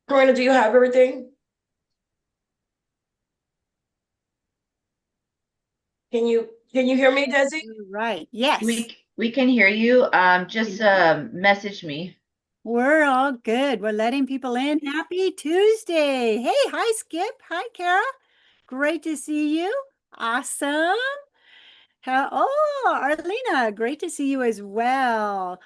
Karina, do you have everything? Can you hear me, Desi? Right. Yes. We can hear you. Just message me. We're all good. We're letting people in. Happy Tuesday. Hey, hi, Skip. Hi, Kara. Great to see you. Awesome. Oh, Arlena, great to see you as well.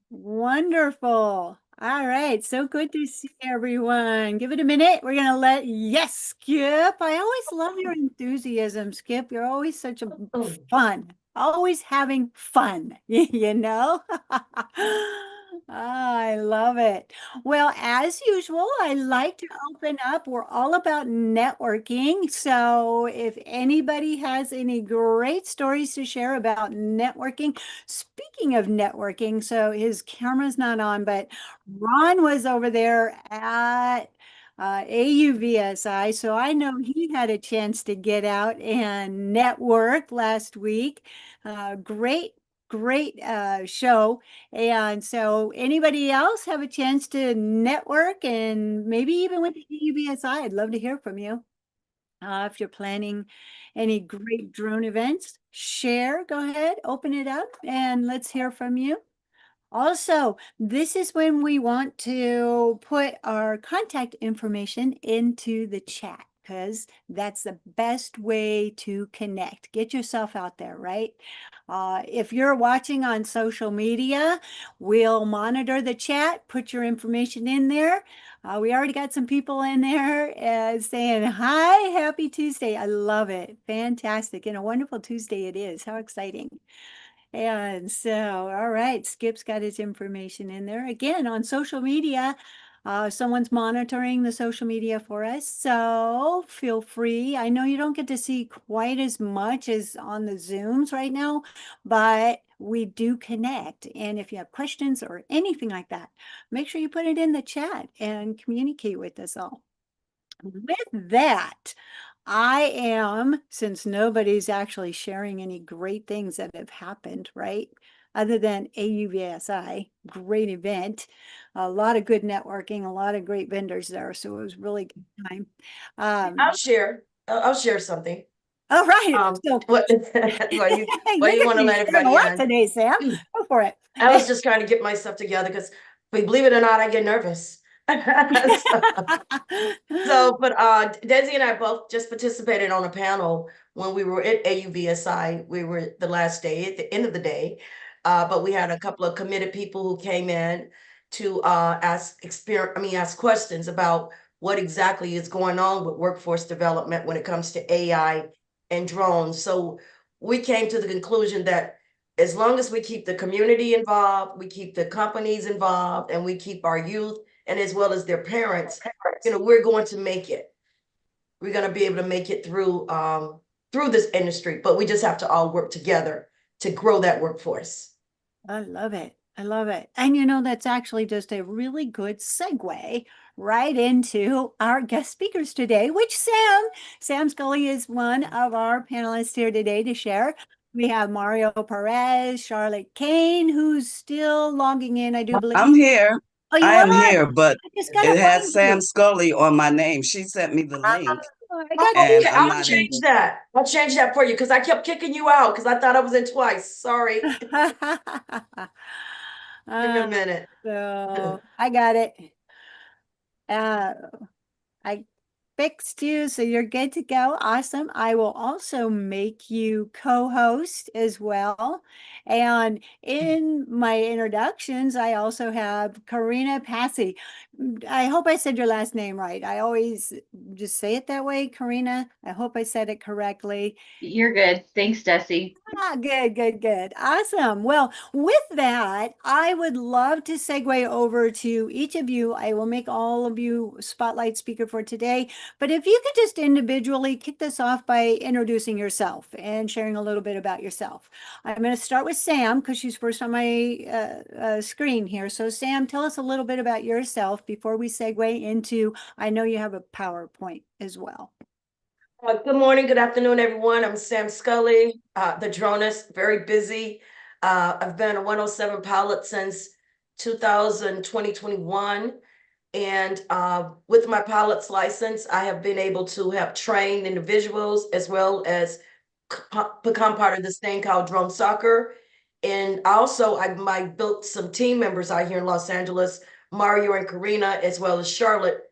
Wonderful. All right. So good to see everyone. Give it a minute. We're going to yes, Skip. I always love your enthusiasm, Skip. You're always such a Oh, fun, always having fun, you know? I love it. Well, as usual, I like to open up. We're all about networking. So if anybody has any great stories to share about networking, speaking of networking, so his camera's not on, but Ron was over there at AUVSI, so I know he had a chance to get out and network last week. Great show. And so anybody else have a chance to network and maybe even with the AUVSI? I'd love to hear from you. If you're planning any great drone events, share, go ahead, open it up, and let's hear from you. Also, this is when we want to put our contact information into the chat because that's the best way to connect. Get yourself out there, right? If you're watching on social media, we'll monitor the chat, put your information in there. We already got some people in there saying, hi, happy Tuesday. I love it. Fantastic. And a wonderful Tuesday it is. How exciting. And so, all right, Skip's got his information in there. Again, on social media, someone's monitoring the social media for us. So feel free. I know you don't get to see quite as much as on the Zooms right now, but we do connect. And if you have questions or anything like that, make sure you put it in the chat and communicate with us all. With that, I am, since nobody's actually sharing any great things that have happened, right? Other than AUVSI, great event, a lot of good networking, a lot of great vendors there. So it was really good time. I'll Um, share. I'll share something. all right. So What? Why you look why you at want to you let sharing a everybody lot in? today, Sam. Go for it. I was just trying to get myself together because, believe it or not, I get nervous. so, but Desi and I both just participated on a panel when we were at AUVSI. We were the last day, at the end of the day, but we had a couple of committed people who came in to ask questions about what exactly is going on with workforce development when it comes to AI and drones. So we came to the conclusion that as long as we keep the community involved, we keep the companies involved, and we keep our youth and as well as their parents, we're going to make it. We're going to be able to make it through this industry, but we just have to all work together to grow that workforce. I love it. I love it. And that's actually just a really good segue right into our guest speakers today, which Sam Scully is one of our panelists here today to share. We have Mario Perez, Charlotte Cain, who's still logging in, I do believe. I'm here. Oh, you I are? am here, but I just gotta it has find Sam you. Scully on my name. She sent me the link, Oh, I got Oh, and okay, I'm I'll not change able. that. I'll change that for you because I kept kicking you out because I thought I was in twice. Sorry. you. Give me a Uh, minute. so I got it. Uh, I fixed you, so you're good to go. Awesome. I will also make you co-host as well. And in my introductions, I also have Karina Passi. I hope I said your last name right. I always just say it that way, Karina. I hope I said it correctly. You're good. Thanks, Desi. Good, good, good. Awesome. Well, with that, I would love to segue over to each of you. I will make all of you spotlight speaker for today. But if you could just individually kick this off by introducing yourself and sharing a little bit about yourself. I'm going to start with Sam because she's first on my screen here. So, Sam, tell us a little bit about yourself before we segue into, I know you have a PowerPoint as well. Good morning, good afternoon, everyone. I'm Sam Scully, the Dronist, very busy. I've been a 107 pilot since 2021. And with my pilot's license, I have been able to have trained individuals as well as become part of this thing called drone soccer. And also I built some team members out here in Los Angeles, Mario and Karina, as well as Charlotte.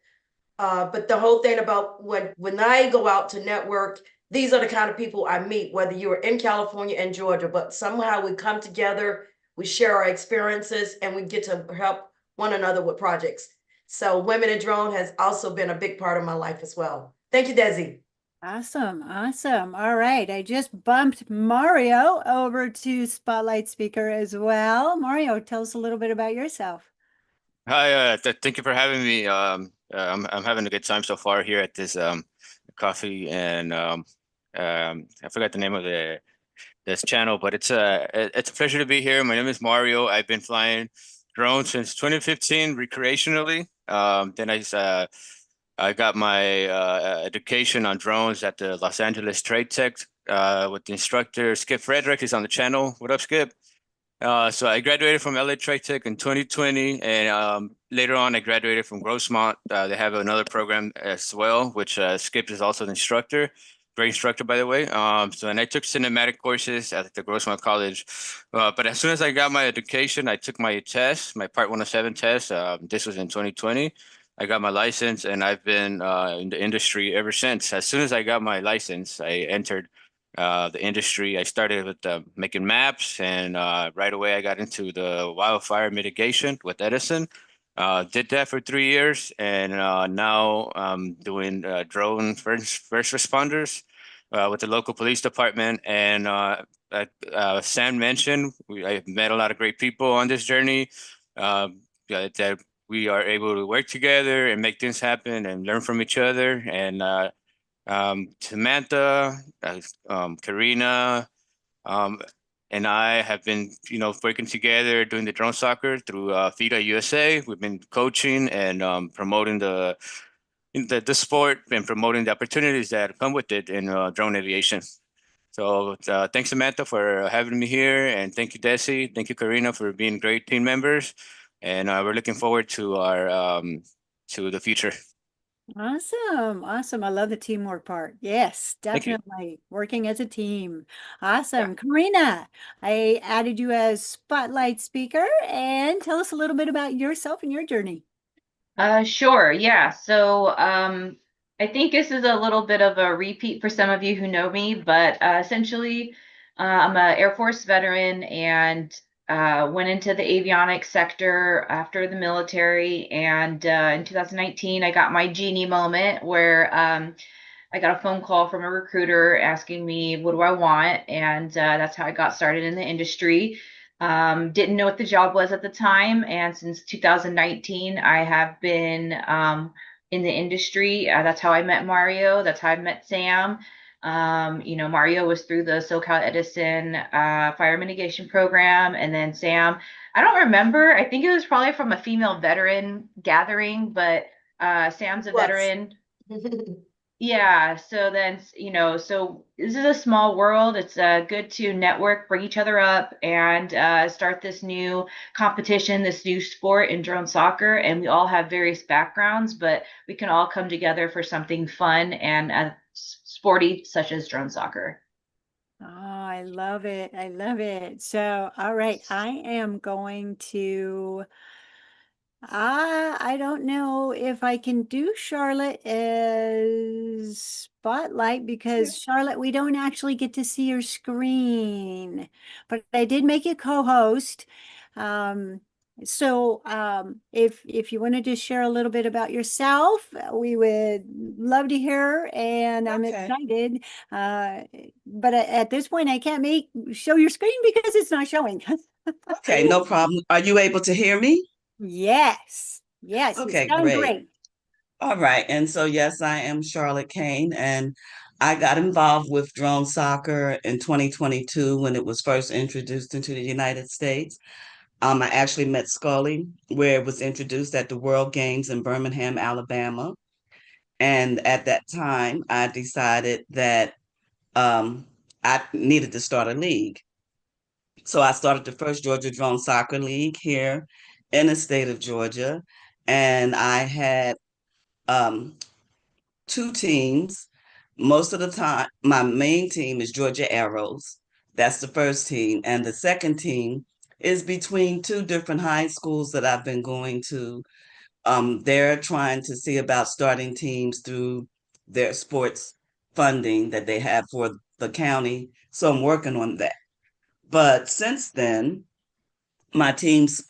But the whole thing about when I go out to network, these are the kind of people I meet, whether you are in California and Georgia, but somehow we come together, we share our experiences, and we get to help one another with projects. So Women in Drone has also been a big part of my life as well. Thank you, Desi. Awesome. Awesome. All right. I just bumped Mario over to Spotlight Speaker as well. Mario, tell us a little bit about yourself. Hi, thank you for having me. I'm having a good time so far here at this coffee and I forgot the name of this channel, but it's a pleasure to be here. My name is Mario. I've been flying drones since 2015 recreationally. Then I got my education on drones at the Los Angeles Trade Tech with the instructor Skip Frederick. He's on the channel. What up, Skip? So I graduated from LA Trade Tech in 2020, and later on I graduated from Grossmont. They have another program as well, which Skip is also the instructor. Great instructor, by the way. And I took cinematic courses at the Grossmont College. But as soon as I got my education, I took my test, my Part 107 test. This was in 2020. I got my license, and I've been in the industry ever since. As soon as I got my license, I entered the industry. I started with making maps, and right away I got into the wildfire mitigation with Edison. Did that for 3 years, and now I'm doing drone first responders with the local police department. And Sam mentioned, I've met a lot of great people on this journey. That we are able to work together and make things happen and learn from each other. And Samantha, Karina, um, and I have been, working together doing the drone soccer through FIDA USA. We've been coaching and promoting the sport and promoting the opportunities that come with it in drone aviation. So thanks, Samantha, for having me here, and thank you, Desi. Thank you, Karina, for being great team members. And we're looking forward to our to the future. Awesome. Awesome. I love the teamwork part. Yes, Thank you. definitely. Working as a team. Awesome. Karina, I added you as Spotlight Speaker, and tell us a little bit about yourself and your journey. Sure, yeah. So I think this is a little bit of a repeat for some of you who know me, but essentially I'm an Air Force veteran and went into the avionics sector after the military. And in 2019, I got my genie moment where I got a phone call from a recruiter asking me, what do I want? And that's how I got started in the industry. Didn't know what the job was at the time. And since 2019, I have been in the industry. That's how I met Mario. That's how I met Sam. Mario was through the SoCal Edison fire mitigation program. And then Sam, I don't remember. I think it was probably from a female veteran gathering, but Sam's a veteran. Yeah, so then, so this is a small world. It's good to network, bring each other up, and start this new competition, this new sport in drone soccer. And we all have various backgrounds, but we can all come together for something fun and sporty, such as drone soccer. Oh, I love it. I love it. So, all right, I am going to I don't know if I can do Charlotte as Spotlight because Charlotte, we don't actually get to see your screen, but I did make you co-host. If you want to just share a little bit about yourself, we would love to hear, and I'm Okay. excited. But at this point, I can't show your screen because it's not showing. Okay, no problem. Are you able to hear me? Yes. Yes, you Okay, sound great. great. All right. And so, yes, I am Charlotte Cain, and I got involved with drone soccer in 2022 when it was first introduced into the United States. I actually met Scully where it was introduced at the World Games in Birmingham, Alabama. And at that time, I decided that I needed to start a league. So I started the first Georgia Drone Soccer League here in the state of Georgia. and I had two teams. Most of the time, my main team is Georgia Arrows. That's the first team. And the second team is between two different high schools that I've been going to. They're trying to see about starting teams through their sports funding that they have for the county. So I'm working on that. But since then, my teams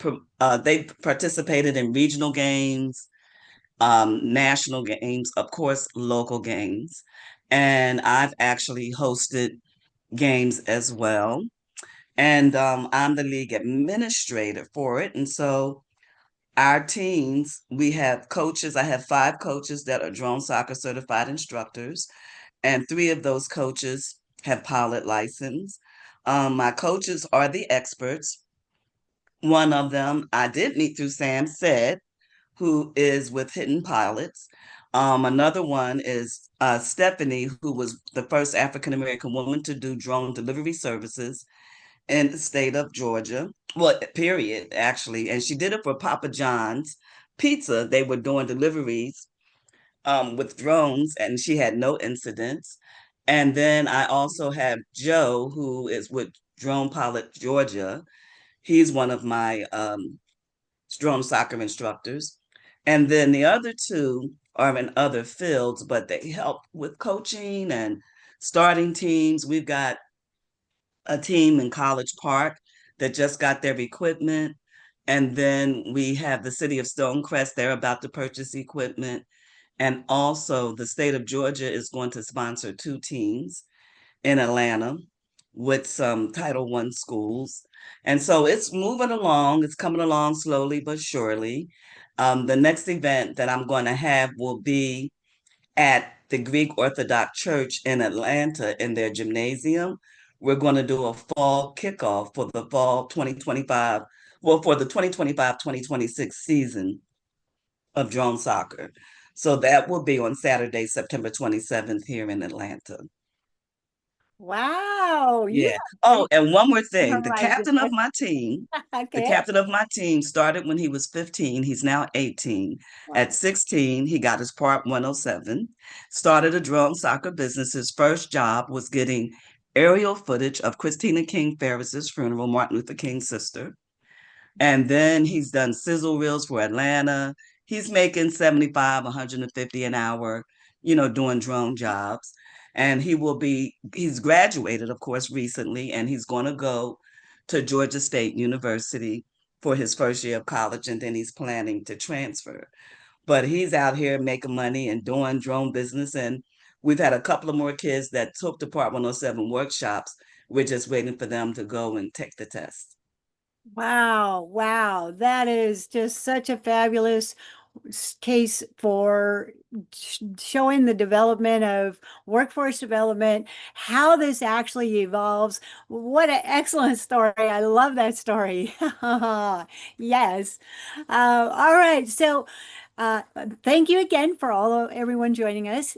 they participated in regional games, national games, of course, local games. And I've actually hosted games as well. And I'm the league administrator for it. And so our teams, we have coaches. I have 5 coaches that are drone soccer certified instructors, and 3 of those coaches have pilot license. My coaches are the experts. One of them I did meet through Sam Said, who is with Hidden Pilots. Another one is Stephanie, who was the first African American woman to do drone delivery services in the state of Georgia. Well, period, actually. And she did it for Papa John's Pizza. They were doing deliveries with drones, and she had no incidents. And then I also have Joe, who is with Drone Pilot Georgia. He's one of my drone soccer instructors. And then the other 2 are in other fields, but they help with coaching and starting teams. We've got a team in College Park that just got their equipment. And then we have the city of Stonecrest, they're about to purchase equipment. And also, the state of Georgia is going to sponsor 2 teams in Atlanta with some Title I schools. And so it's moving along, it's coming along slowly but surely. The next event that I'm going to have will be at the Greek Orthodox Church in Atlanta in their gymnasium. We're going to do a fall kickoff for the fall 2025, well, for the 2025-2026 season of drone soccer. So that will be on Saturday, September 27th here in Atlanta. Wow. You Yeah. Oh, and one more thing. The memorized it. captain of my team, the Okay. captain of my team started when he was 15. He's now 18. Wow. At 16, he got his Part 107, started a drone soccer business. His first job was getting aerial footage of Christina King Ferris's funeral, Martin Luther King's sister. And then he's done sizzle reels for Atlanta. He's making 75, 150 an hour, doing drone jobs. And he's graduated, of course, recently, and he's going to go to Georgia State University for his first year of college, and then he's planning to transfer. But he's out here making money and doing drone business. And we've had a couple of more kids that took the Part 107 workshops. We're just waiting for them to go and take the test. Wow. Wow. That is just such a fabulous case for showing the development of workforce development, how this actually evolves. What an excellent story. I love that story. Yes. All right. So thank you again for everyone joining us.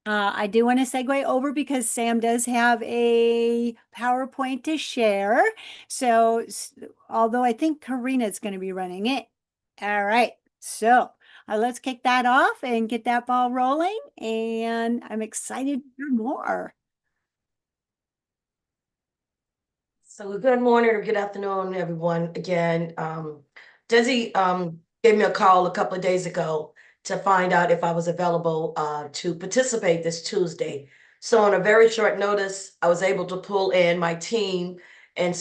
I do want to segue over because Sam does have a PowerPoint to share. So, although I think Karina is going to be running it. All right. So, let's kick that off and get that ball rolling. And I'm excited to hear more. So good morning or good afternoon, everyone. Again, Desi gave me a call a couple of days ago to find out if I was available to participate this Tuesday. So on a very short notice, I was able to pull in my team and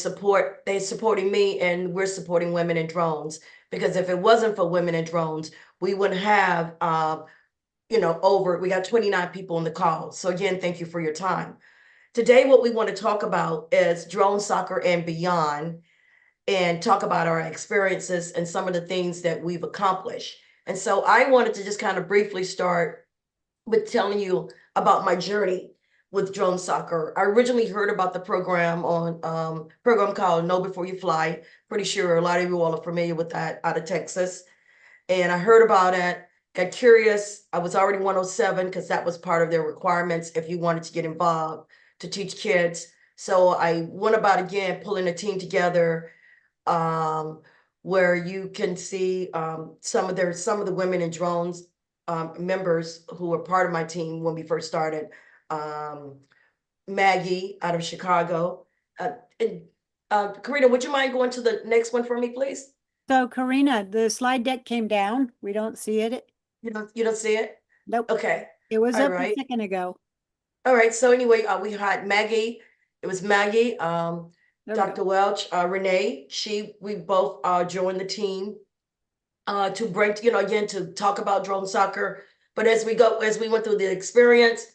they're supporting me, and we're supporting women in drones. Because if it wasn't for women in drones, we wouldn't have, we got 29 people on the call. So again, thank you for your time. Today, what we want to talk about is drone soccer and beyond, and talk about our experiences and some of the things that we've accomplished. And so I wanted to just kind of briefly start with telling you about my journey with drone soccer. I originally heard about the program on program called Know Before You Fly. Pretty sure a lot of you all are familiar with that, out of Texas. And I heard about it, got curious. I was already 107 because that was part of their requirements if you wanted to get involved to teach kids. So I went about again, pulling a team together. where you can see some of the women in drones members who were part of my team when we first started. Maggie out of Chicago. And, Karina, would you mind going to the next one for me, please? So Karina, the slide deck came down. We don't see it. You don't see it? Nope. Okay. It was All up a right. second ago. All right. So anyway, we had Maggie. It was Maggie, There we Dr. go. Welch, Renee. We both joined the team to bring, again, to talk about drone soccer. But as we went through the experience,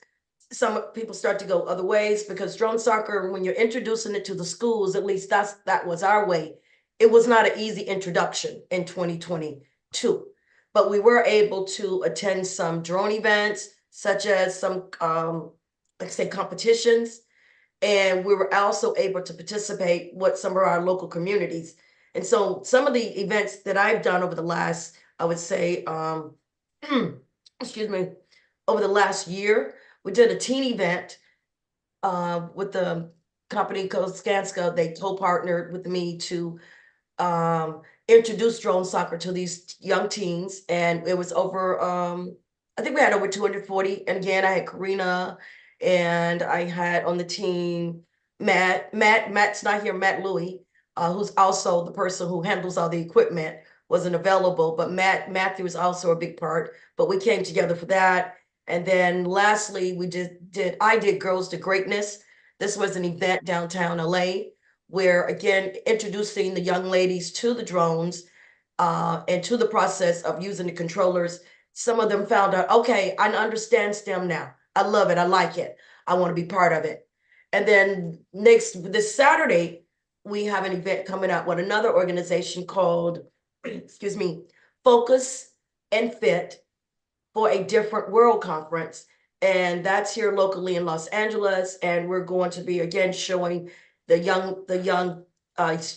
some people start to go other ways, because drone soccer, when you're introducing it to the schools, at least that was our way. It was not an easy introduction in 2022, but we were able to attend some drone events, such as some, like I say, competitions. And we were also able to participate with some of our local communities. And so some of the events that I've done over the last, I would say, excuse me, over the last year, we did a teen event with the company called Skanska. They co-partnered with me to introduce drone soccer to these young teens. And it was over, I think we had over 240. And again, I had Karina, and I had on the team Matt's not here, Matt Louie, who's also the person who handles all the equipment, wasn't available, but Matthew was also a big part, but we came together for that. And then lastly, I did Girls to Greatness. This was an event downtown LA, where again, introducing the young ladies to the drones and to the process of using the controllers. Some of them found out, okay, I understand STEM now. I love it. I like it. I want to be part of it. And then this Saturday, we have an event coming up with another organization called, excuse me, Focus and Fit for a Different World Conference. And that's here locally in Los Angeles. And we're going to be again showing the young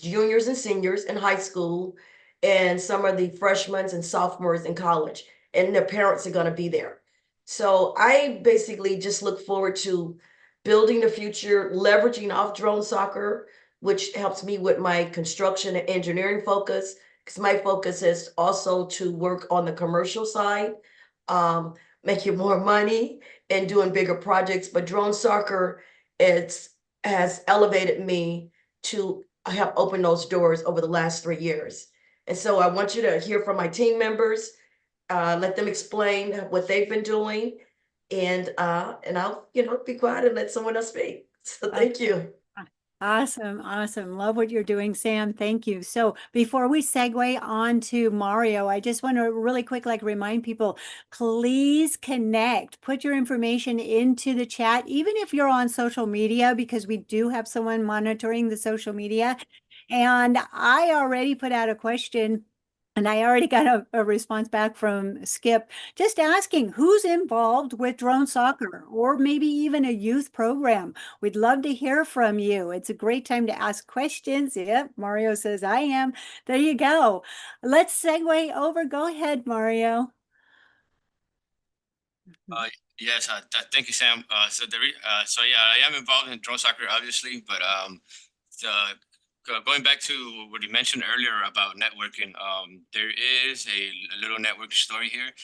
juniors and seniors in high school, and some of the freshmen and sophomores in college, and their parents are going to be there. So I basically just look forward to building the future, leveraging off drone soccer, which helps me with my construction and engineering focus, because my focus is also to work on the commercial side, making more money and doing bigger projects. But drone soccer has elevated me to help open those doors over the last 3 years. And so I want you to hear from my team members, let them explain what they've been doing, and I'll be quiet and let someone else speak. So thank you. Awesome. Awesome. Love what you're doing, Sam. Thank you. So before we segue on to Mario, I just want to really quick, remind people, please connect, put your information into the chat, even if you're on social media, because we do have someone monitoring the social media. And I already put out a question, and I already got a response back from Skip, just asking who's involved with drone soccer, or maybe even a youth program. We'd love to hear from you. It's a great time to ask questions. Yep, Mario says I am. There you go. Let's segue over. Go ahead, Mario. Yes, thank you, Sam. So yeah, I am involved in drone soccer, obviously, but going back to what you mentioned earlier about networking, there is a little network story here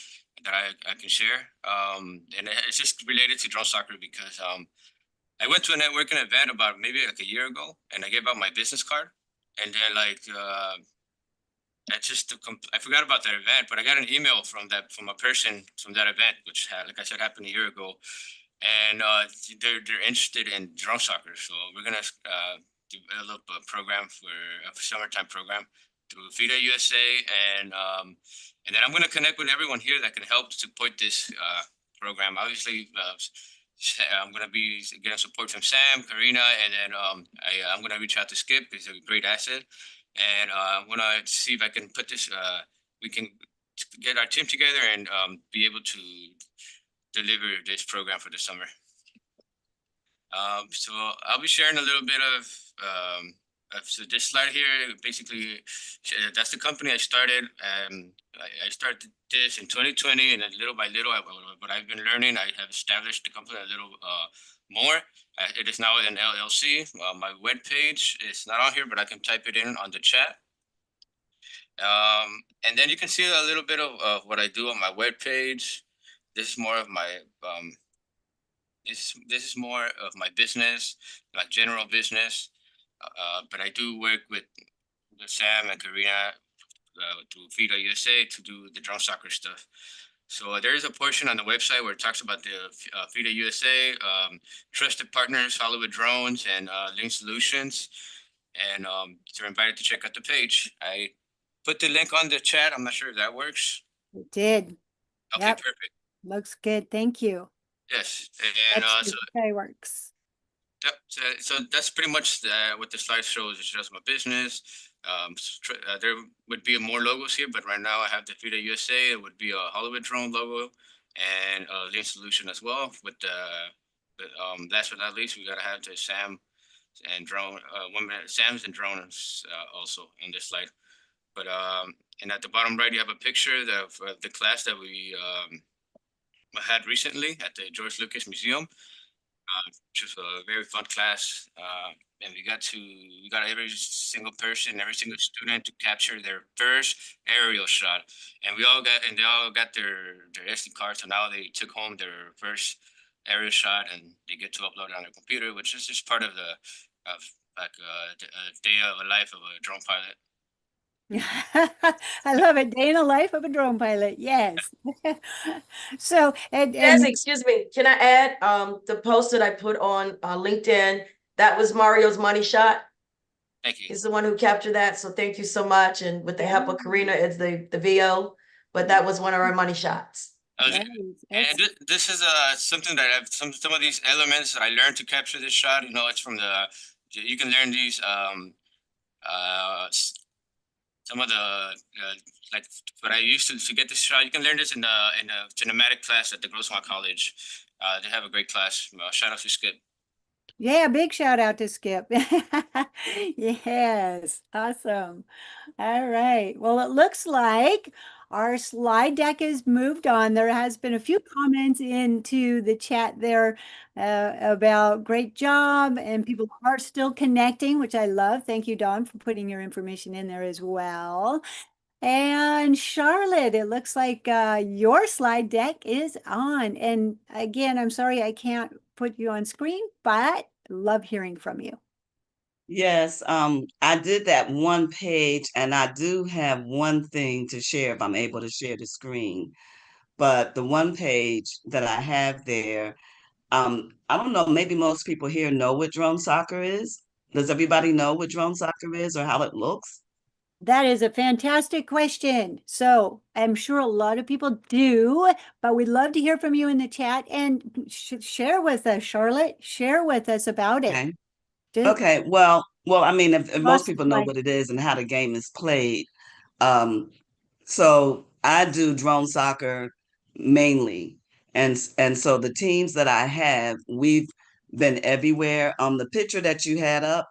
that I can share, and it's just related to drone soccer, because I went to a networking event about maybe like a year ago, and I gave out my business card, and then I forgot about that event, but I got an email from a person from that event, which like I said, happened a year ago, and they're interested in drone soccer. So we're gonna develop a program for a summertime program through FIDA USA, and then I'm gonna connect with everyone here that can help support this program. Obviously, I'm gonna be getting support from Sam, Karina, and then I'm gonna reach out to Skip. He's a great asset. And I want to see if I can put this, we can get our team together and be able to deliver this program for the summer. So I'll be sharing a little bit so this slide here, basically, that's the company I started. I started this in 2020, and then little by little, what I've been learning, I have established the company a little more. It is now an LLC. My webpage is not on here, but I can type it in on the chat. And then you can see a little bit of what I do on my webpage. This is more of my this is more of my business, like general business. But I do work with Sam and Karina to FIDA USA to do the drone soccer stuff. So there is a portion on the website where it talks about the FIDA USA, trusted partners, Hollywood Drones, and Link Solutions. And you're invited to check out the page. I put the link on the chat. I'm not sure if that works. It did. Okay, Yep. perfect. Looks good. Thank you. Yes, and That's so fireworks. yep, so that's pretty much what the slide shows. It's just my business. There would be more logos here, but right now I have the FIDA USA. It would be a Hollywood drone logo and a Lean Solution as well. With last but not least, we gotta have the Sam and drone women Sam's and drones also in this slide. But and at the bottom right, you have a picture of the class that we had recently at the George Lucas Museum, which was a very fun class. And we got every single person, every single student to capture their first aerial shot, and they all got their SD card. So now they took home their first aerial shot, and they get to upload it on their computer, which is just part of the day of a life of a drone pilot. I love it. Day in the life of a drone pilot. Yes. So, and Desi, excuse me, can I add the post that I put on LinkedIn? That was Mario's money shot. Thank you. He's the one who captured that. So thank you so much. And with the help of Karina, it's the VO, but that was one of our money shots. And this is something that I've some of these elements that I learned to capture this shot. You know, it's from you can learn these some of the like what I used to get this shot. You can learn this in a cinematic class at the Grossmont College. They have a great class. Shout out to Skip. yeah, big shout out to Skip. Yes, awesome. All right. Well, it looks like our slide deck has moved on. There has been a few comments into the chat there about great job, and people are still connecting, which I love. Thank you, Dawn, for putting your information in there as well. And Charlotte, it looks like your slide deck is on. And again, I'm sorry I can't put you on screen, but love hearing from you. Yes, I did that one page, and I do have one thing to share if I'm able to share the screen. But the one page that I have there, I don't know, maybe most people here know what drone soccer is. Does everybody know what drone soccer is or how it looks? That is a fantastic question. So I'm sure a lot of people do, but we'd love to hear from you in the chat and share with us, Charlotte. Share with us about it. Okay. Just Okay. Well, I mean, if most people know classify. what it is and how the game is played, um, so I do drone soccer mainly, and so the teams that I have, we've been everywhere. The picture that you had up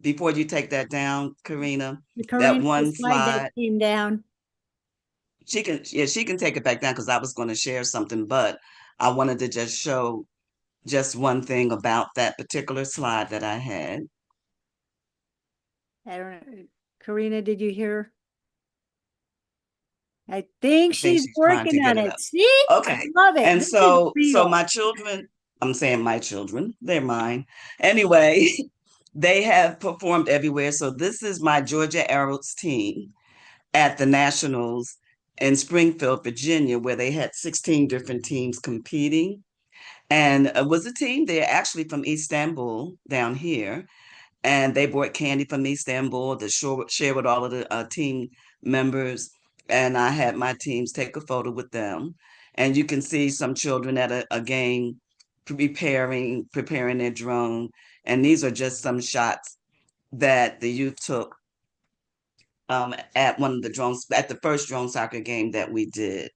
before you take that down, Karina, that Karina, the one slide deck slide, came down. she can take it back down because I was going to share something, but I wanted to just show just one thing about that particular slide that I had. I don't know. Karina, did you hear? I think I think she's she's trying to working get on it it. up. See? Okay. I love it. And This is so real. my children, I'm saying my children, they're mine. Anyway, they have performed everywhere. So this is my Georgia Arrows team at the Nationals in Springfield, Virginia, where they had 16 different teams competing. And it was a team, they're actually from Istanbul down here, and they brought candy from Istanbul to share with all of the team members. And I had my teams take a photo with them, and you can see some children at a game preparing their drone. And these are just some shots that the youth took at one of the drones at the first drone soccer game that we did.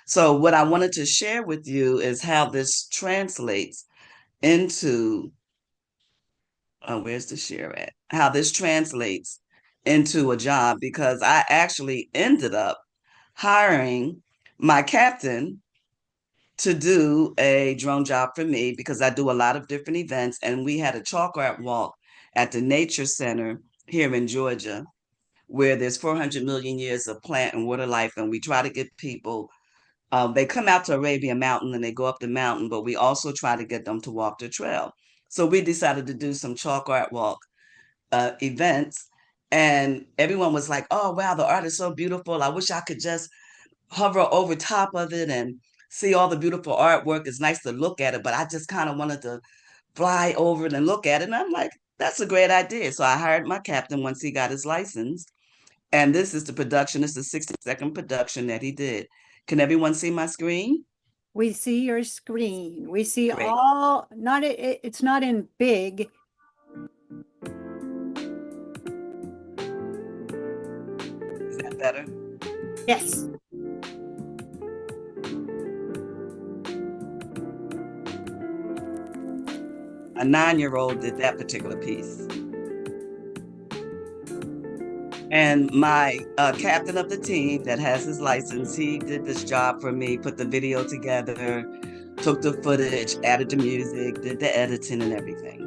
So what I wanted to share with you is how this translates into where's the share at? How this translates into a job, because I actually ended up hiring my captain to do a drone job for me because I do a lot of different events, and we had a chalk art walk at the Nature Center here in Georgia where there's 400 million years of plant and water life, and we try to get people. They come out to Arabian Mountain and they go up the mountain, but we also try to get them to walk the trail. So we decided to do some chalk art walk events, and everyone was like, "Oh wow, the art is so beautiful! I wish I could just hover over top of it and see all the beautiful artwork. It's nice to look at it, but I just kind of wanted to fly over it and look at it." And I'm like, "That's a great idea." So I hired my captain once he got his license, and this is the production. It's a 60-second production that he did. Can everyone see my screen? We see your screen. We see Great. all, not it's not in big. Is that better? Yes. A 9-year-old did that particular piece. And my captain of the team that has his license, he did this job for me, put the video together, took the footage, added the music, did the editing and everything.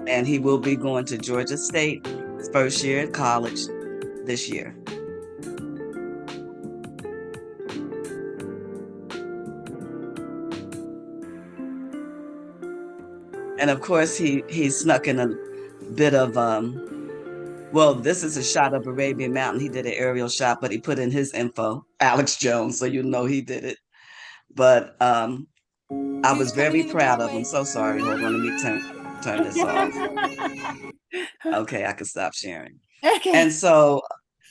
And he will be going to Georgia State, his first year at college this year. And of course, he snuck in a bit of well, this is a shot of Arabian Mountain. He did an aerial shot, but he put in his info, Alex Jones, so you know he did it. But I was very proud of him. So sorry. Hold on, let me turn this off. Okay, I can stop sharing. Okay. And so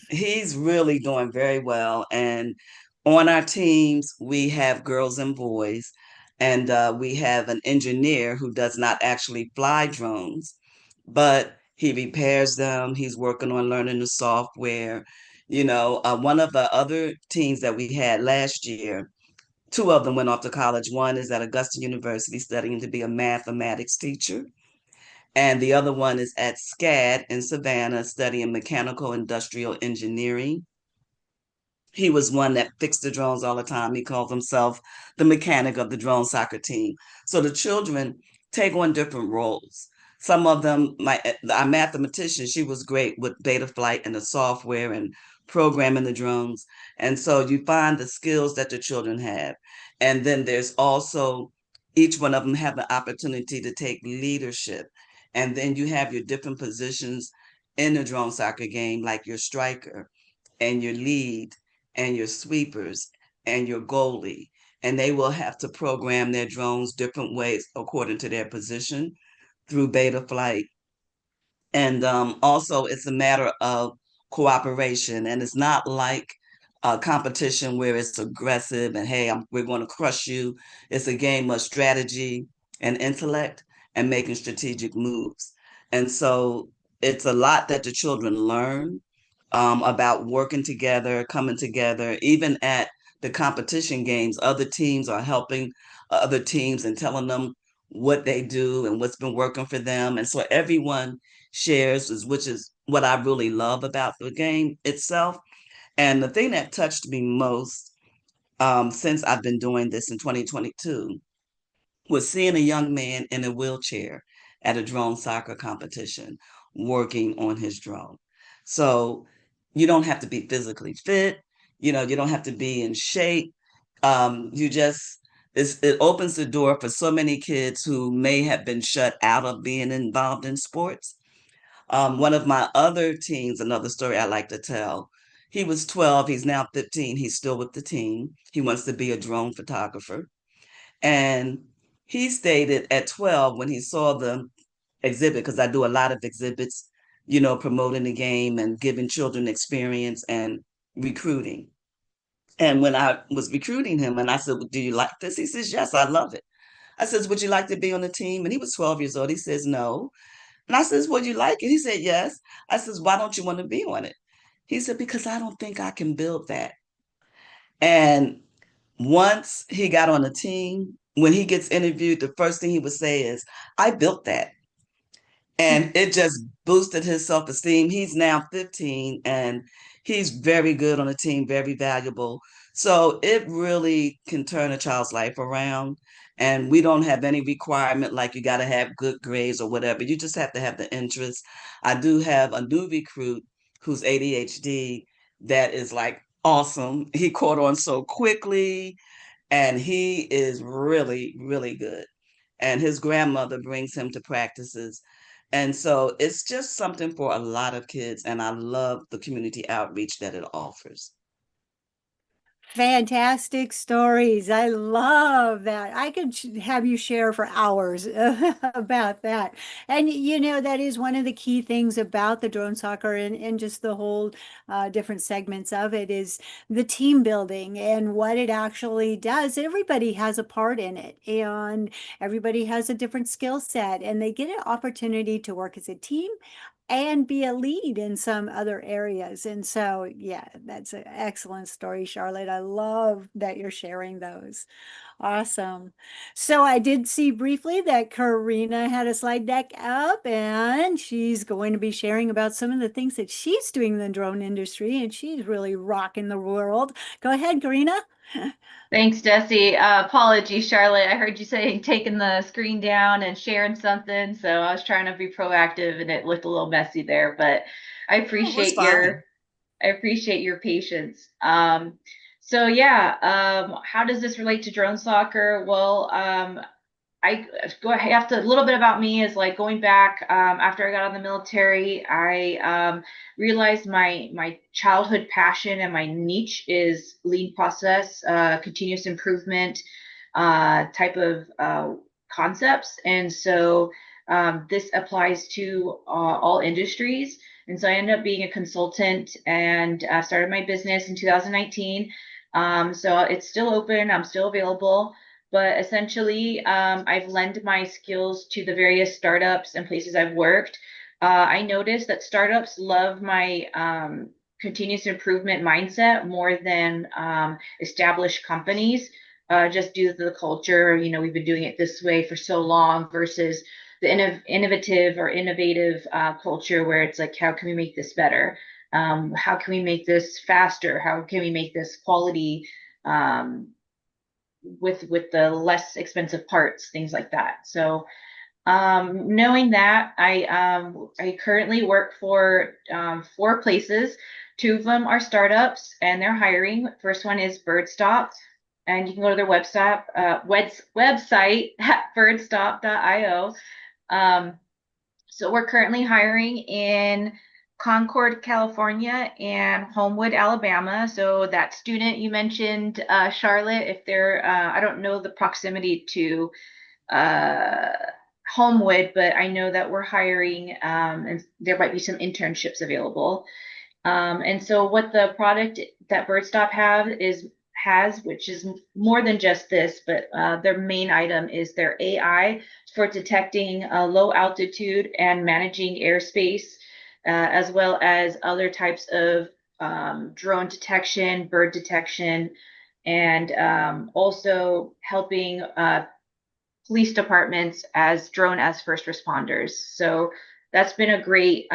he's really doing very well. And on our teams, we have girls and boys. And we have an engineer who does not actually fly drones, but he repairs them. He's working on learning the software. One of the other teams that we had last year, 2 of them went off to college. One is at Augusta University studying to be a mathematics teacher. And the other one is at SCAD in Savannah studying mechanical industrial engineering. He was one that fixed the drones all the time. He calls himself the mechanic of the drone soccer team. So the children take on different roles. Some of them, our mathematician, she was great with data flight and the software and programming the drones. And so you find the skills that the children have. And then there's also each one of them have the opportunity to take leadership. And then you have your different positions in the drone soccer game, like your striker and your lead and your sweepers and your goalie. And they will have to program their drones different ways according to their position through beta flight. And also, it's a matter of cooperation. And it's not like a competition where it's aggressive and, hey, we're going to crush you. It's a game of strategy and intellect and making strategic moves. And so it's a lot that the children learn about working together, coming together. Even at the competition games, other teams are helping other teams and telling them what they do and what's been working for them. And so everyone shares, which is what I really love about the game itself. And the thing that touched me most since I've been doing this in 2022 was seeing a young man in a wheelchair at a drone soccer competition working on his drone. So you don't have to be physically fit, you don't have to be in shape. It opens the door for so many kids who may have been shut out of being involved in sports. One of my other teams, another story I like to tell, he was 12, he's now 15, he's still with the team. He wants to be a drone photographer. And he stated at 12 when he saw the exhibit, because I do a lot of exhibits, promoting the game and giving children experience and recruiting. And when I was recruiting him and I said, "Well, do you like this?" He says, "Yes, I love it." I says, "Would you like to be on the team?" And he was 12 years old. He says, "No." And I says, "Would you like it?" He said, "Yes." I says, "Why don't you want to be on it?" He said, "Because I don't think I can build that." And once he got on the team, when he gets interviewed, the first thing he would say is, "I built that." And it just boosted his self-esteem. He's now 15 and he's very good on the team, very valuable. So it really can turn a child's life around. And we don't have any requirement like you got to have good grades or whatever. You just have to have the interest. I do have a new recruit who's ADHD that is like awesome. He caught on so quickly, and he is really, really good. And his grandmother brings him to practices. And so it's just something for a lot of kids. And I love the community outreach that it offers. Fantastic stories. I love that. I could have you share for hours about that. And you know, that is one of the key things about the drone soccer and just the whole different segments of it is the team building and what it actually does. Everybody has a part in it and everybody has a different skill set and they get an opportunity to work as a team and be a lead in some other areas. And so, yeah, that's an excellent story, Charlotte. I love that you're sharing those. Awesome. So I did see briefly that Karina had a slide deck up and she's going to be sharing about some of the things that she's doing in the drone industry and she's really rocking the world. Go ahead, Karina. Thanks, Desi. Apologies, Charlotte. I heard you saying taking the screen down and sharing something, so I was trying to be proactive and it looked a little messy there, but I Oh, it's appreciate fine. your patience. So yeah, how does this relate to drone soccer? Well, I have to, a little bit about me is like going back after I got out of the military, I realized my childhood passion and my niche is lean process, continuous improvement type of concepts. And so this applies to all industries. And so I ended up being a consultant and started my business in 2019. So it's still open. I'm still available. But essentially, I've lent my skills to the various startups and places I've worked. I noticed that startups love my continuous improvement mindset more than established companies, just due to the culture. You know, we've been doing it this way for so long versus the innovative or innovative culture where it's like, how can we make this better? How can we make this faster? How can we make this quality? With the less expensive parts, things like that. So knowing that, I currently work for 4 places. 2 of them are startups, and they're hiring. First one is Birdstop, and you can go to their website at birdstop.io. So we're currently hiring in Concord, California, and Homewood, Alabama. So that student you mentioned, Charlotte, if they're, I don't know the proximity to uh, Homewood, but I know that we're hiring, and there might be some internships available. And so what the product that Birdstop has, which is more than just this, but their main item is their AI for detecting low altitude and managing airspace, as well as other types of drone detection, bird detection, and also helping police departments as drone as first responders. So that's been a great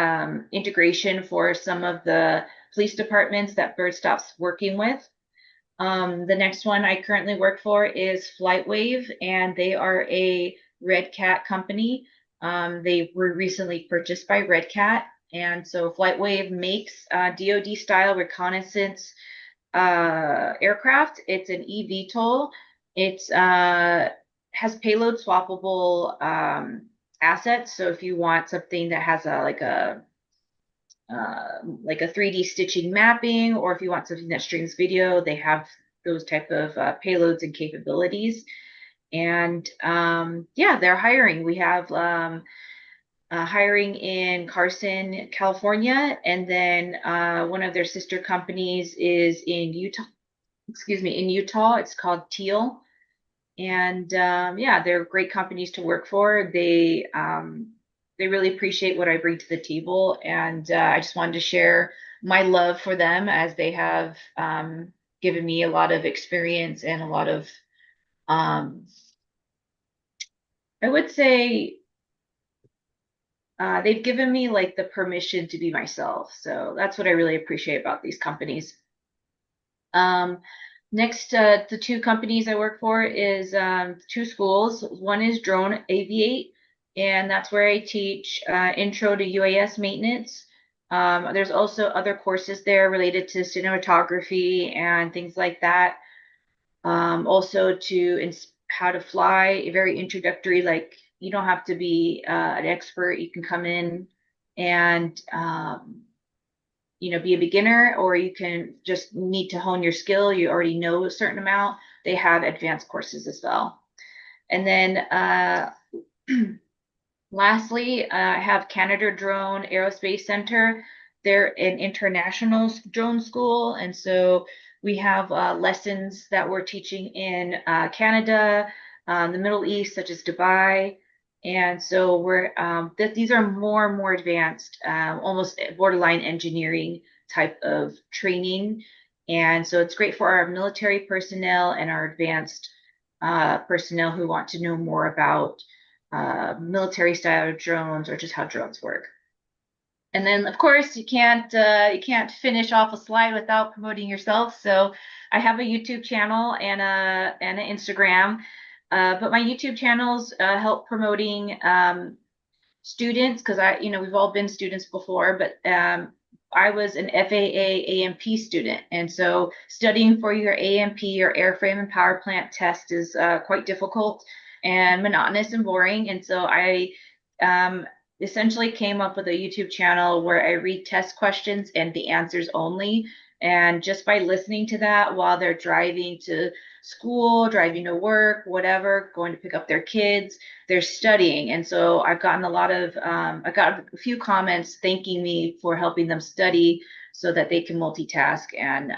integration for some of the police departments that Birdstop's working with. The next one I currently work for is FlightWave, and they are a Red Cat company. They were recently purchased by Red Cat, and so FlightWave makes DoD style reconnaissance aircraft. It's an eVTOL. It's has payload swappable assets. So if you want something that has like a 3D stitching mapping, or if you want something that streams video, they have those type of payloads and capabilities. And yeah, they're hiring. We have hiring in Carson, California, and then one of their sister companies is in Utah. Excuse me, in Utah. It's called Teal. And yeah, they're great companies to work for. They really appreciate what I bring to the table, and I just wanted to share my love for them as they have given me a lot of experience and a lot of I would say they've given me like the permission to be myself. So that's what I really appreciate about these companies. Um, Next, the two companies I work for is two schools. One is Drone Aviate, and that's where I teach intro to UAS maintenance. There's also other courses there related to cinematography and things like that. Also to how to fly, very introductory, like you don't have to be an expert. You can come in and be a beginner, or you can just need to hone your skill. You already know a certain amount. They have advanced courses as well. And then lastly, I have Canada Drone Aerospace Center. They're an international drone school. And so we have lessons that we're teaching in Canada, the Middle East, such as Dubai. And so these are more and more advanced, almost borderline engineering type of training. And so it's great for our military personnel and our advanced personnel who want to know more about military style drones or just how drones work. And then of course you can't finish off a slide without promoting yourself. So I have a YouTube channel and an Instagram, but my YouTube channels help promoting students, because we've all been students before, but I was an FAA AMP student, and so studying for your AMP or airframe and power plant test is quite difficult and monotonous and boring. And so I essentially came up with a YouTube channel where I read test questions and the answers only. And just by listening to that while they're driving to school, driving to work, whatever, going to pick up their kids, they're studying. And so I've gotten I got a few comments thanking me for helping them study so that they can multitask and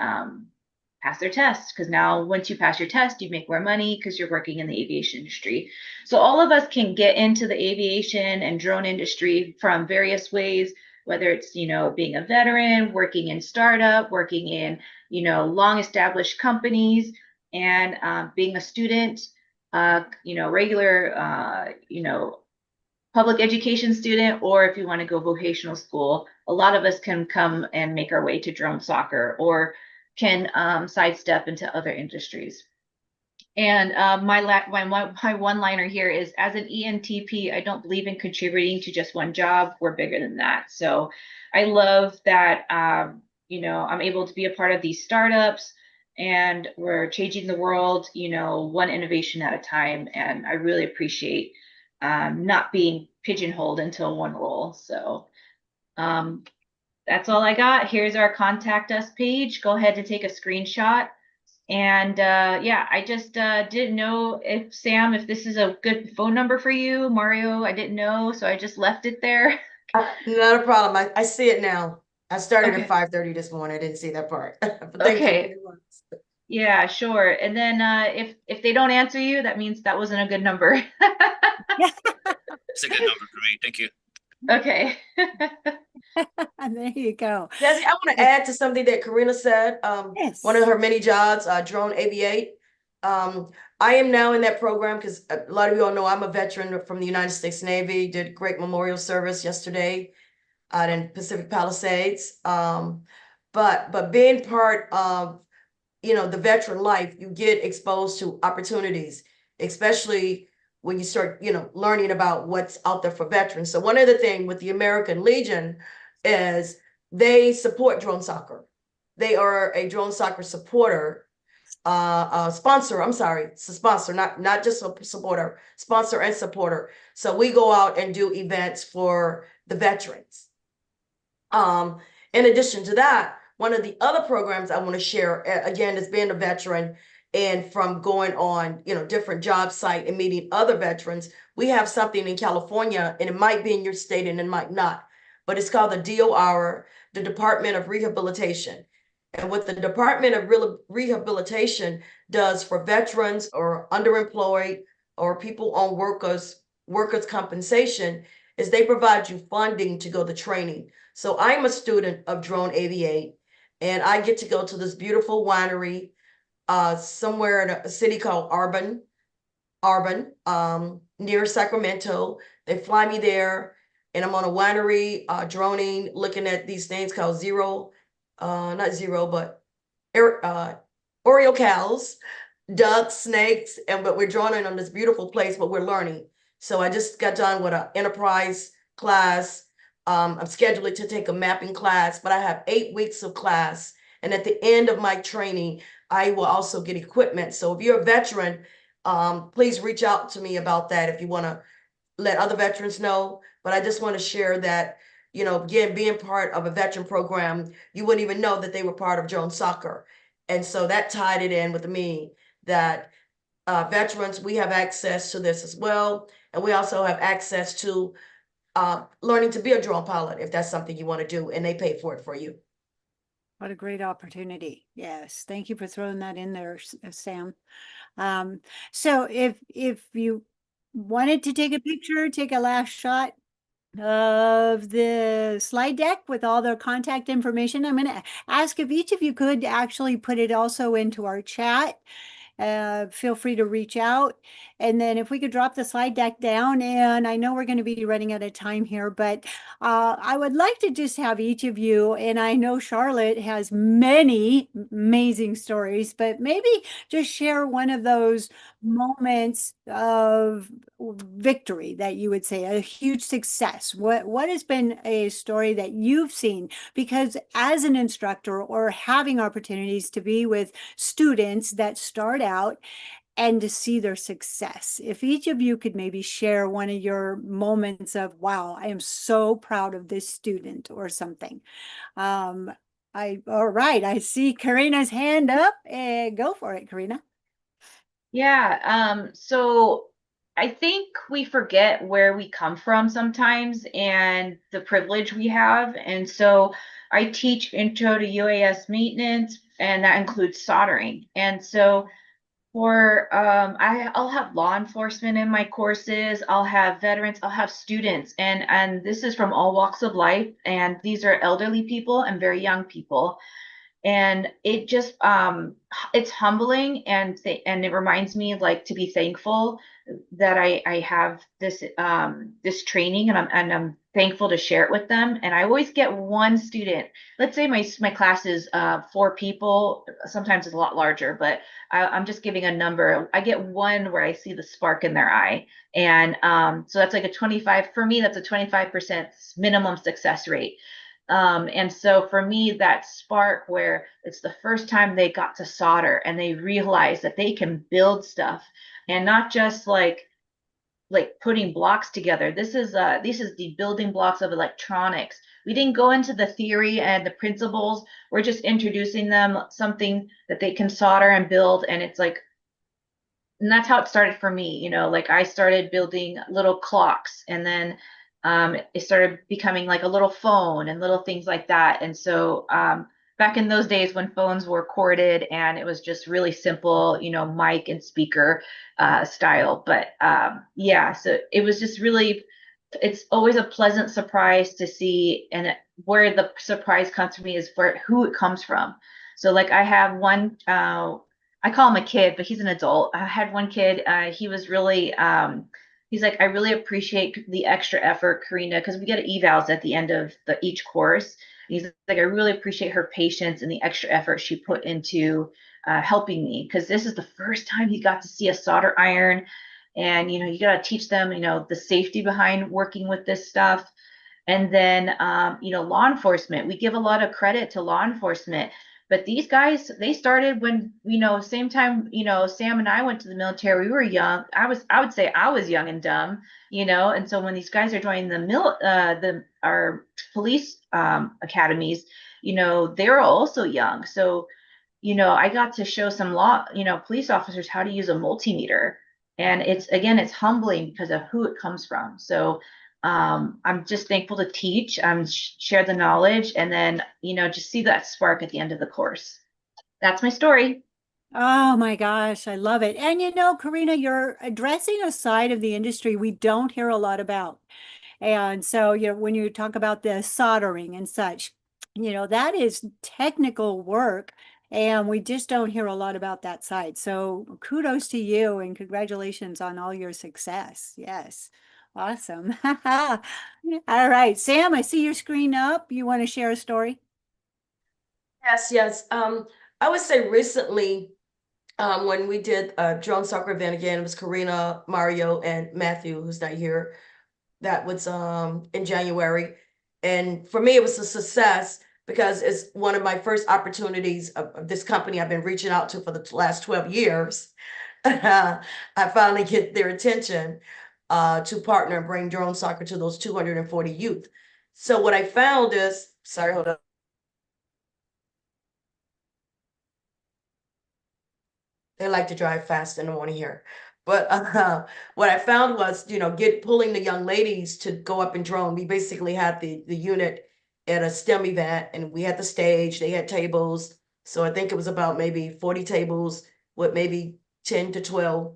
pass their test. Because now once you pass your test, you make more money because you're working in the aviation industry. So all of us can get into the aviation and drone industry from various ways, whether it's, being a veteran, working in startup, working in, long established companies, and being a student, regular, public education student, or if you want to go vocational school, a lot of us can come and make our way to drone soccer, or can sidestep into other industries. And my one-liner here is, as an ENTP, I don't believe in contributing to just one job. We're bigger than that. So I love that, I'm able to be a part of these startups, and we're changing the world, one innovation at a time. And I really appreciate not being pigeonholed into one role. So that's all I got. Here's our contact us page. Go ahead and take a screenshot. And yeah, I just didn't know if this is a good phone number for you, Mario. I didn't know, so I just left it there. Not a problem. I see it now. I started Okay. at 5:30 this morning. I didn't see that part. But thank you Okay. very much. Yeah, sure. And then if they don't answer you, that means that wasn't a good number. It's a good number for me. Thank you. Okay. There you go. Desi, I want to add to something that Karina said. Yes. One of her many jobs, Drone Aviate. I am now in that program because a lot of you all know I'm a veteran from the United States Navy, did a great memorial service yesterday out in Pacific Palisades. But being part of, the veteran life, you get exposed to opportunities, especially when you start, learning about what's out there for veterans. So one other thing with the American Legion is they support drone soccer. They are a drone soccer sponsor. I'm sorry, it's a sponsor, not just a supporter, sponsor and supporter. So we go out and do events for the veterans. In addition to that, one of the other programs I want to share, again, is being a veteran and from going on, different job site and meeting other veterans. We have something in California, and it might be in your state and it might not, but it's called the DOR, the Department of Rehabilitation. And what the Department of Rehabilitation does for veterans or underemployed or people on workers' compensation is they provide you funding to go to training. So I'm a student of Drone Aviate, and I get to go to this beautiful winery somewhere in a city called Arbon, near Sacramento. They fly me there, and I'm on a winery, droning, looking at these things called not zero, but Oreo cows, ducks, snakes, but we're drawing on this beautiful place, but we're learning. So I just got done with an enterprise class. I'm scheduled to take a mapping class, but I have 8 weeks of class. And at the end of my training, I will also get equipment. So if you're a veteran, please reach out to me about that if you want to let other veterans know. But I just want to share that, again, being part of a veteran program, you wouldn't even know that they were part of Joan Soccer. And so that tied it in with me that veterans, we have access to this as well. And we also have access to learning to be a drone pilot if that's something you want to do, and they pay for it for you. What a great opportunity. Yes. Thank you for throwing that in there, Sam. So if you wanted to take a picture, take a last shot of the slide deck with all their contact information, I'm going to ask if each of you could actually put it also into our chat. Feel free to reach out. And then if we could drop the slide deck down, and I know we're going to be running out of time here, but I would like to just have each of you, and I know Charlotte has many amazing stories, but maybe just share one of those moments of victory that you would say, a huge success. What has been a story that you've seen? Because as an instructor or having opportunities to be with students that start out and to see their success, if each of you could maybe share one of your moments of, wow, I am so proud of this student or something. All right, I see Karina's hand up. Go for it, Karina. Yeah, so I think we forget where we come from sometimes and the privilege we have. And so I teach intro to UAS maintenance, and that includes soldering. And so I'll have law enforcement in my courses, I'll have veterans, I'll have students, and this is from all walks of life, and these are elderly people and very young people. And it just it's humbling, and it reminds me like to be thankful that I have this training, and I'm thankful to share it with them. And I always get one student. Let's say my class is 4 people, sometimes it's a lot larger, but I'm just giving a number. I get one where I see the spark in their eye, and so that's like a 25, for me that's a 25% minimum success rate. And so for me, that spark where it's the first time they got to solder and they realize that they can build stuff, and not just like putting blocks together. This is the building blocks of electronics. We didn't go into the theory and the principles. We're just introducing them something that they can solder and build. And it's like, and that's how it started for me. Like I started building little clocks, and then it started becoming like a little phone and little things like that. And so back in those days when phones were corded and it was just really simple, mic and speaker style. But yeah, so it was just really, it's always a pleasant surprise to see, and where the surprise comes from me is for who it comes from. So like I have one, I call him a kid, but he's an adult. I had one kid, he was really, he's like, I really appreciate the extra effort, Karina, because we get evals at the end of each course. And he's like, I really appreciate her patience and the extra effort she put into helping me, because this is the first time he got to see a solder iron. And, you got to teach them, the safety behind working with this stuff. And then, law enforcement, we give a lot of credit to law enforcement. But these guys, they started when, same time, Sam and I went to the military. We were young. I would say I was young and dumb, and so when these guys are joining our police academies, they're also young. So, I got to show some police officers how to use a multimeter. And it's humbling because of who it comes from. So I'm just thankful to teach, share the knowledge, and then, just see that spark at the end of the course. That's my story. Oh my gosh, I love it. And Karina, you're addressing a side of the industry we don't hear a lot about. And so, when you talk about the soldering and such, that is technical work, and we just don't hear a lot about that side. So kudos to you and congratulations on all your success. Yes. Awesome. All right, Sam, I see your screen up. You want to share a story? Yes. I would say recently, when we did a drone soccer event again, it was Karina, Mario, and Matthew, who's not here. That was in January. And for me, it was a success because it's one of my first opportunities of this company I've been reaching out to for the last 12 years. I finally get their attention to partner and bring drone soccer to those 240 youth. So what I found is, sorry, hold on. They like to drive fast in the morning here. But what I found was, pulling the young ladies to go up and drone. We basically had the unit at a STEM event, and we had the stage, they had tables. So I think it was about maybe 40 tables with maybe 10 to 12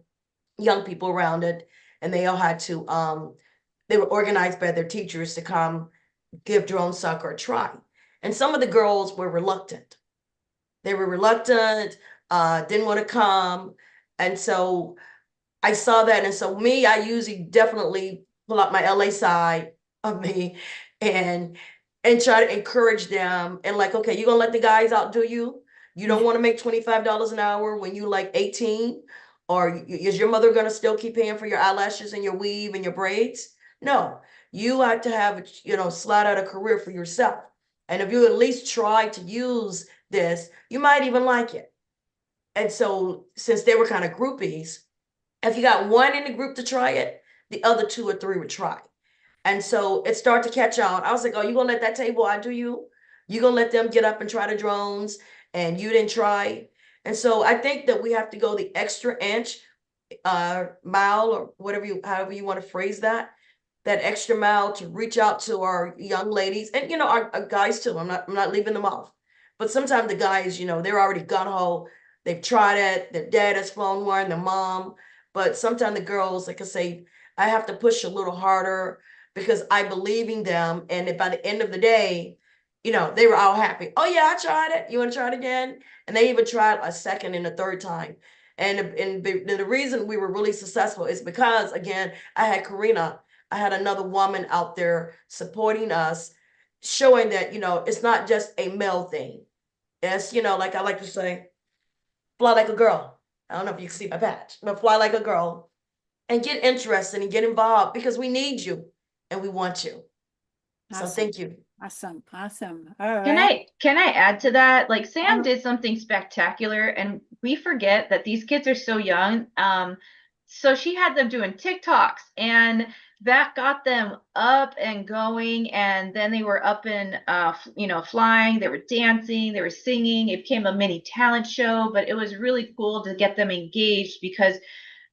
young people around it. And they all had to, they were organized by their teachers to come give drone soccer a try. And some of the girls were reluctant. They were reluctant, didn't want to come. And so I saw that. And so I usually definitely pull out my LA side of me and try to encourage them. And like, okay, you're gonna let the guys outdo you? You don't want to make $25 an hour when you like 18? Or is your mother gonna still keep paying for your eyelashes and your weave and your braids? No, you have to have, slide out a career for yourself. And if you at least try to use this, you might even like it. And so since they were kind of groupies, if you got one in the group to try it, the other 2 or 3 would try. And so it started to catch on. I was like, oh, you gonna let that table outdo you? You gonna let them get up and try the drones and you didn't try? And so I think that we have to go the extra inch, mile, or however you want to phrase that extra mile to reach out to our young ladies and, our guys too. I'm not leaving them off. But sometimes the guys, they're already gung-ho. They've tried it. Their dad has flown one, their mom. But sometimes the girls, like I say, I have to push a little harder because I believe in them. And by the end of the day, they were all happy. Oh yeah, I tried it. You want to try it again? And they even tried a second and a third time. And the reason we were really successful is because, again, I had Karina. I had another woman out there supporting us, showing that, it's not just a male thing. It's, like I like to say, fly like a girl. I don't know if you can see my patch, but fly like a girl and get interested and get involved because we need you and we want you. So Awesome. thank you. Awesome. Awesome. All right. Can I add to that? Like Sam did something spectacular, and we forget that these kids are so young. So she had them doing TikToks, and that got them up and going. And then they were up and flying. They were dancing. They were singing. It became a mini talent show, but it was really cool to get them engaged because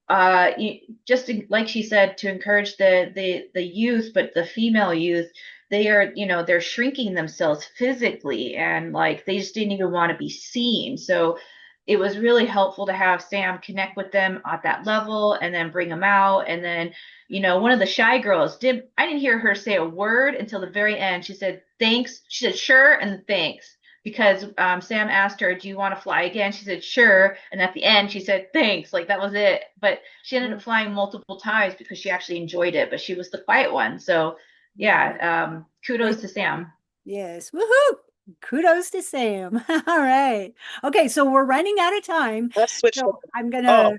like she said, to encourage the youth, but the female youth, they are, they're shrinking themselves physically, and like they just didn't even want to be seen. So it was really helpful to have Sam connect with them at that level and then bring them out. And then, one of the shy girls I didn't hear her say a word until the very end. She said, thanks. She said, sure. And thanks. Because Sam asked her, do you want to fly again? She said, sure. And at the end, she said, thanks. Like that was it. But she ended up flying multiple times because she actually enjoyed it, but she was the quiet one. So yeah, kudos to Sam. Yes. Woohoo! Kudos to Sam. All right. Okay, so we're running out of time. So I'm gonna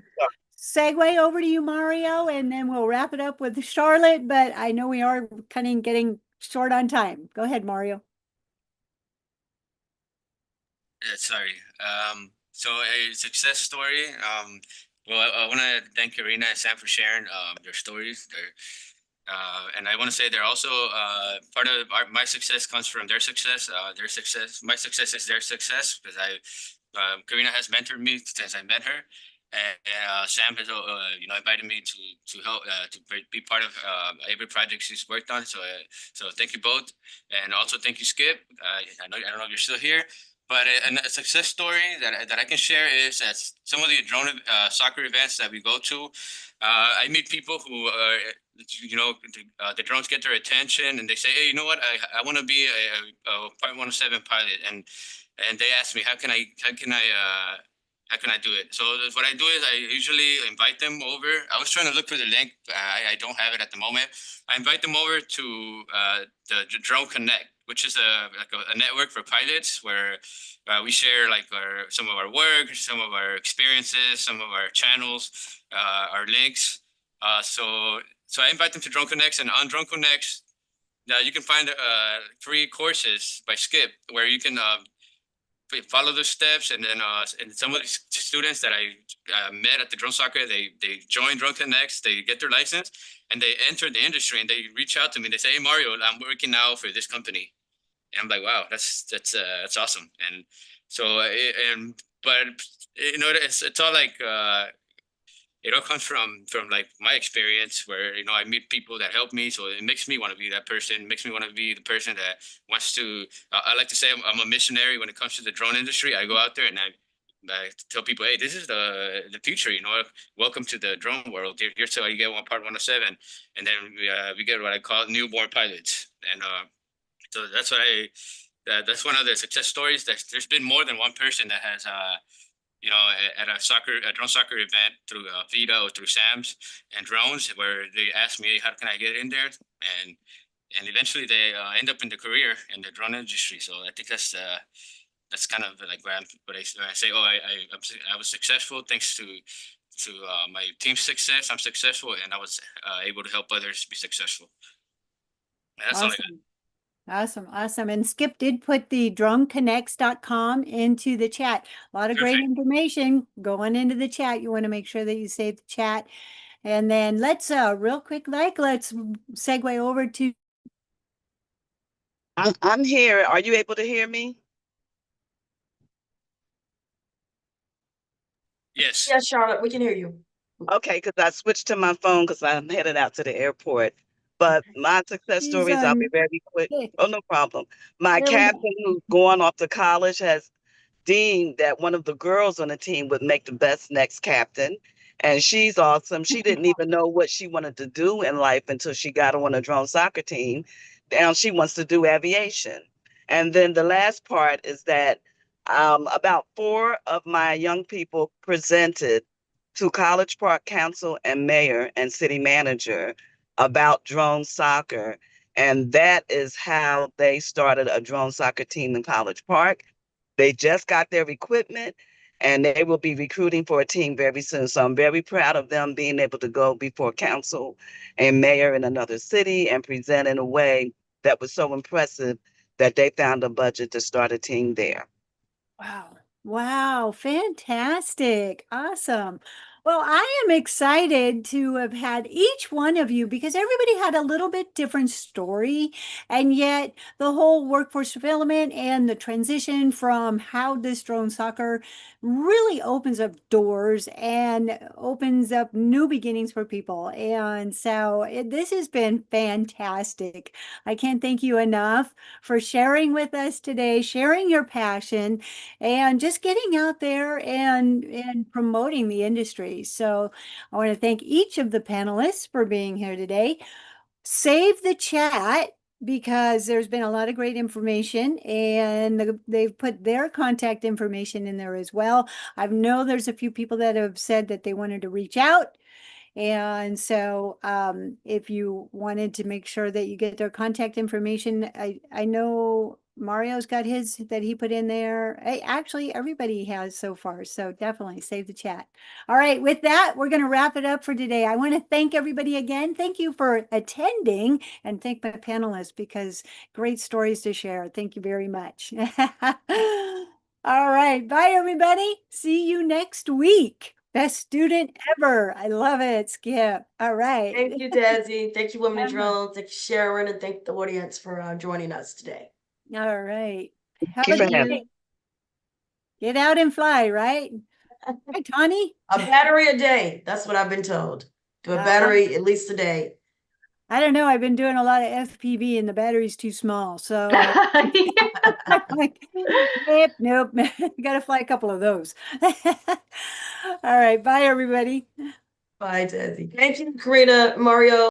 segue over to you, Mario, and then we'll wrap it up with Charlotte. But I know we are kind of getting short on time. Go ahead, Mario. Sorry. So a success story. Well, I want to thank Karina and Sam for sharing their stories. And I want to say they're also part of my success comes from their success. Their success, my success is their success because Karina has mentored me since I met her, and Sam has invited me to help to be part of every project she's worked on. So thank you both, and also thank you, Skip. I don't know if you're still here. But a success story that I can share is at some of the drone soccer events that we go to. I meet people who are, the drones get their attention and they say, hey, you know what? I want to be a Part 107 pilot. And they ask me, how can I do it? So what I do is I usually invite them over. I was trying to look for the link. I don't have it at the moment. I invite them over to the Drone Connect. which is a network for pilots where we share like some of our work, some of our experiences, some of our channels, our links. So I invite them to Drone Connects, and on Drone Connects, now you can find free courses by Skip where you can follow the steps, and then and some of the students that I met at the drone soccer, they join Drone Connects, they get their license, and they enter the industry, and they reach out to me. They say, "Hey Mario, I'm working now for this company," and I'm like, "Wow, that's awesome." And so but you know, it's all like it all comes from like my experience where, you know, I meet people that help me. So it makes me want to be that person, makes me want to be the person that wants to, I like to say I'm a missionary when it comes to the drone industry. I go out there and I tell people, hey, this is the future, you know, welcome to the drone world. Here's how you get one part 107. And then we get what I call newborn pilots. And so that's what that's one of the success stories. There's been more than one person that has, you know, at a drone soccer event through VIDA or through SAMS and drones, where they asked me, hey, how can I get in there? And eventually they end up in the career in the drone industry. So I think that's kind of like when I say, oh, I was successful thanks to my team's success. I'm successful, and I was able to help others be successful. And that's all I got. Awesome. Awesome. Awesome. And Skip did put the droneconnects.com into the chat. A lot of great Perfect. information going into the chat. You want to make sure that you save the chat. And then let's real quick, let's segue over to. I'm here. Are you able to hear me? Yes. Yes, Charlotte, we can hear you. Okay, because I switched to my phone because I'm headed out to the airport. But my success She's stories, I'll be very quick. okay. Oh, no problem. My There we go. captain who's going off to college has deemed that one of the girls on the team would make the best next captain. And she's awesome. She didn't even know what she wanted to do in life until she got on a drone soccer team. Now she wants to do aviation. And then the last part is that about 4 of my young people presented to College Park Council and mayor and city manager about drone soccer. And that is how they started a drone soccer team in College Park. They just got their equipment and they will be recruiting for a team very soon. So I'm very proud of them being able to go before council and mayor in another city and present in a way that was so impressive that they found a budget to start a team there. Wow. Wow. Fantastic. Awesome. Well, I am excited to have had each one of you because everybody had a little bit different story. And yet the whole workforce development and the transition from how this drone soccer really opens up doors and opens up new beginnings for people. And so this has been fantastic. I can't thank you enough for sharing with us today, sharing your passion, and just getting out there and promoting the industry. So I want to thank each of the panelists for being here today. Save the chat because there's been a lot of great information and they've put their contact information in there as well. I know there's a few people that have said that they wanted to reach out. And so if you wanted to make sure that you get their contact information, I know Mario's got his that he put in there. Actually, everybody has so far. So definitely save the chat. All right. With that, we're going to wrap it up for today. I want to thank everybody again. Thank you for attending and thank my panelists because great stories to share. Thank you very much. All right. Bye, everybody. See you next week. Best student ever. I love it, Skip. All right. Thank you, Desi. Thank you, Women in Drones. Thank you, Sharon, and thank the audience for joining us today. All right. Have Thank a you for good having day. Get out and fly, right? Hi, Tawny. A battery a day. That's what I've been told. Do a battery at least a day. I don't know. I've been doing a lot of FPV and the battery's too small. So I'm like, nope. Got to fly a couple of those. All right. Bye, everybody. Bye, Desi. Thank you, Karina, Mario.